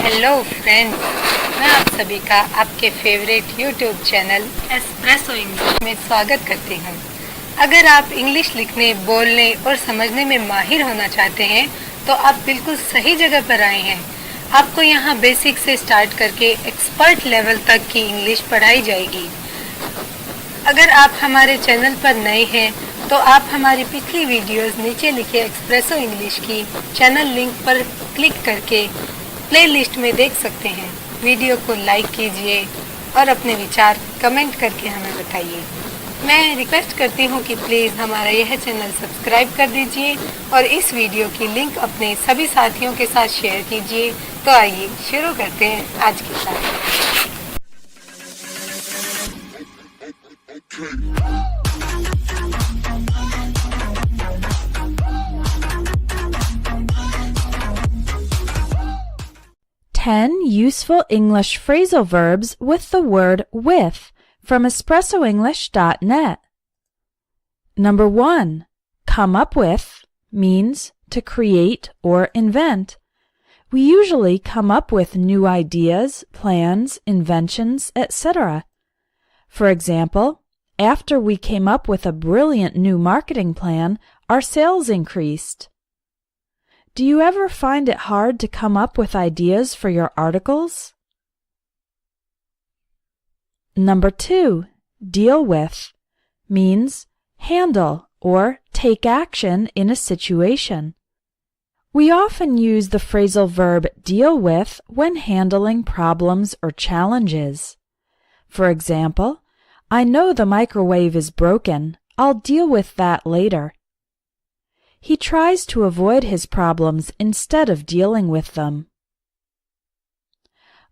Hello friends, मैं आप सभी का आपके favourite YouTube channel espresso English में स्वागत करती हूँ। अगर आप इंग्लिश लिखने, बोलने और समझने में माहिर होना चाहते हैं तो आप बिल्कुल सही जगह पर आए हैं। आपको यहाँ बेसिक से स्टार्ट करके एक्सपर्ट लेवल तक की इंग्लिश पढ़ाई जाएगी। अगर आप हमारे चैनल पर नए हैं तो आप हमारी पिछली वीडियोस नीचे लिखे एक्सप्रेसो इंग्लिश की चैनल लिंक पर क्लिक करके प्लेलिस्ट में देख सकते हैं। वीडियो को लाइक कीजिए और अपने विचार कमेंट करके हमें बताइए। मैं रिक्वेस्ट करती हूँ कि प्लीज़ हमारा यह चैनल सब्सक्राइब कर दीजिए और इस वीडियो की लिंक अपने सभी साथियों के साथ शेयर कीजिए। तो आइए शुरू करते हैं आज की class. 10 useful English phrasal verbs with the word with from EspressoEnglish.net. Number 1. Come up with means to create or invent. We usually come up with new ideas, plans, inventions, etc. For example, after we came up with a brilliant new marketing plan, our sales increased. Do you ever find it hard to come up with ideas for your articles? Number 2. Deal with means handle or take action in a situation. We often use the phrasal verb deal with when handling problems or challenges. For example, I know the microwave is broken. I'll deal with that later. He tries to avoid his problems instead of dealing with them.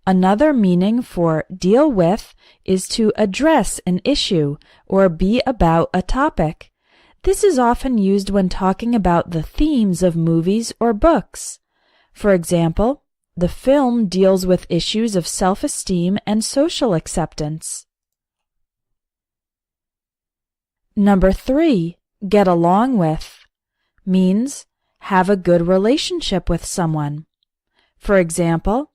Another meaning for deal with is to address an issue or be about a topic. This is often used when talking about the themes of movies or books. For example, the film deals with issues of self-esteem and social acceptance. Number 3. Get along with means have a good relationship with someone. For example,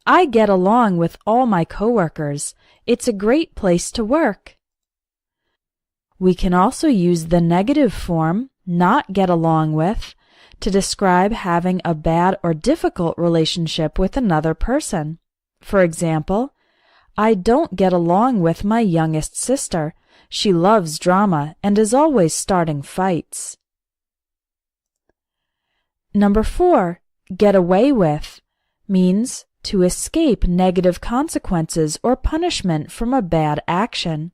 I get along with all my coworkers. It's a great place to work. We can also use the negative form, not get along with, to describe having a bad or difficult relationship with another person. For example, I don't get along with my youngest sister. She loves drama and is always starting fights. Number 4. Get away with means to escape negative consequences or punishment from a bad action.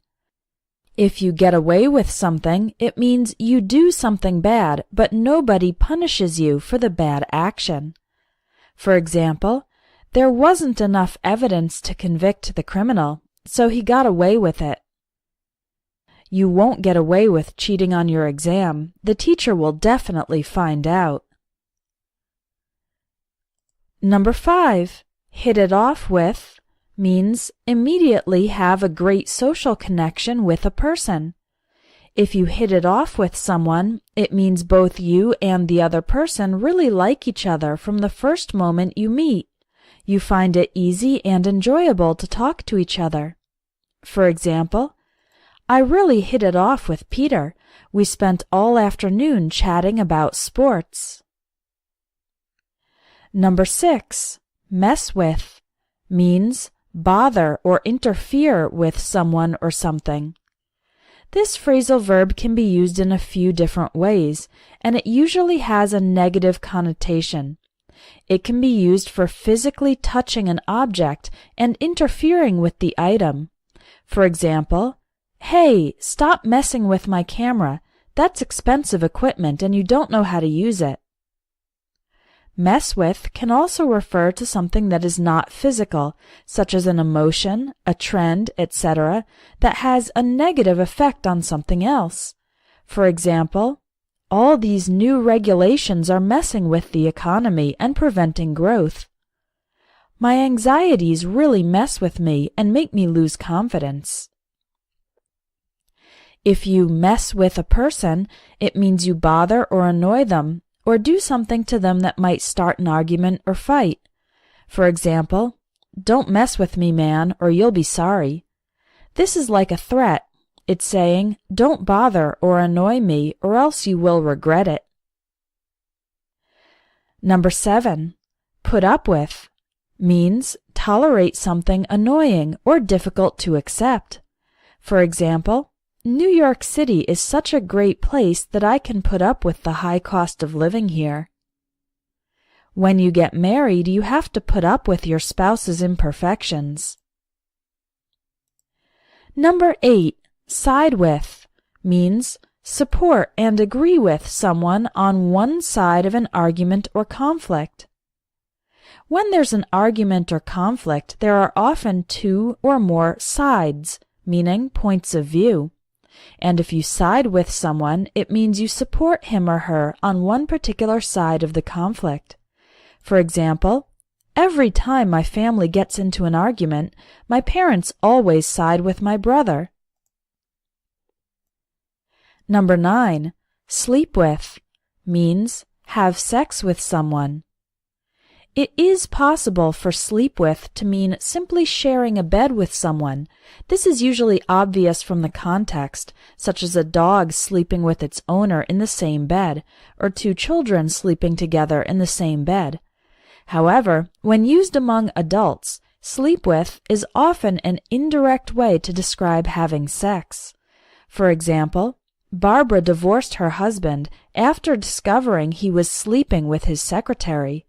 If you get away with something, it means you do something bad, but nobody punishes you for the bad action. For example, there wasn't enough evidence to convict the criminal, so he got away with it. You won't get away with cheating on your exam. The teacher will definitely find out. Number 5. Hit it off with means immediately have a great social connection with a person. If you hit it off with someone, it means both you and the other person really like each other from the first moment you meet. You find it easy and enjoyable to talk to each other. For example, I really hit it off with Peter. We spent all afternoon chatting about sports. Number 6. Mess with means bother or interfere with someone or something. This phrasal verb can be used in a few different ways, and it usually has a negative connotation. It can be used for physically touching an object and interfering with the item. For example, "Hey, stop messing with my camera. That's expensive equipment and you don't know how to use it." Mess with can also refer to something that is not physical, such as an emotion, a trend, etc., that has a negative effect on something else. For example, all these new regulations are messing with the economy and preventing growth. My anxieties really mess with me and make me lose confidence. If you mess with a person, it means you bother or annoy them, or do something to them that might start an argument or fight. For example, "Don't mess with me, man, or you'll be sorry." This is like a threat. It's saying, "Don't bother or annoy me, or else you will regret it." Number 7. Put up with means tolerate something annoying or difficult to accept. For example, "New York City is such a great place that I can put up with the high cost of living here." When you get married, you have to put up with your spouse's imperfections. Number 8. Side with means support and agree with someone on one side of an argument or conflict. When there's an argument or conflict, there are often 2 or more sides, meaning points of view. And if you side with someone, it means you support him or her on one particular side of the conflict. For example, "Every time my family gets into an argument, my parents always side with my brother." Number 9. Sleep with means have sex with someone. It is possible for sleep with to mean simply sharing a bed with someone. This is usually obvious from the context, such as a dog sleeping with its owner in the same bed, or 2 children sleeping together in the same bed. However, when used among adults, sleep with is often an indirect way to describe having sex. For example, Barbara divorced her husband after discovering he was sleeping with his secretary.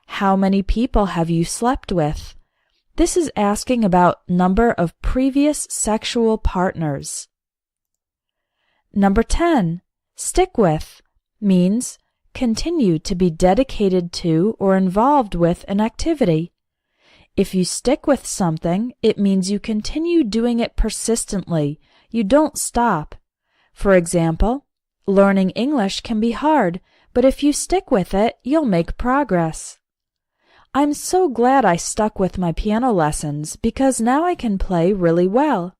How many people have you slept with? This is asking about number of previous sexual partners. Number 10. Stick with means continue to be dedicated to or involved with an activity. If you stick with something, it means you continue doing it persistently. You don't stop. For example, learning English can be hard, but if you stick with it, you'll make progress. I'm so glad I stuck with my piano lessons because now I can play really well.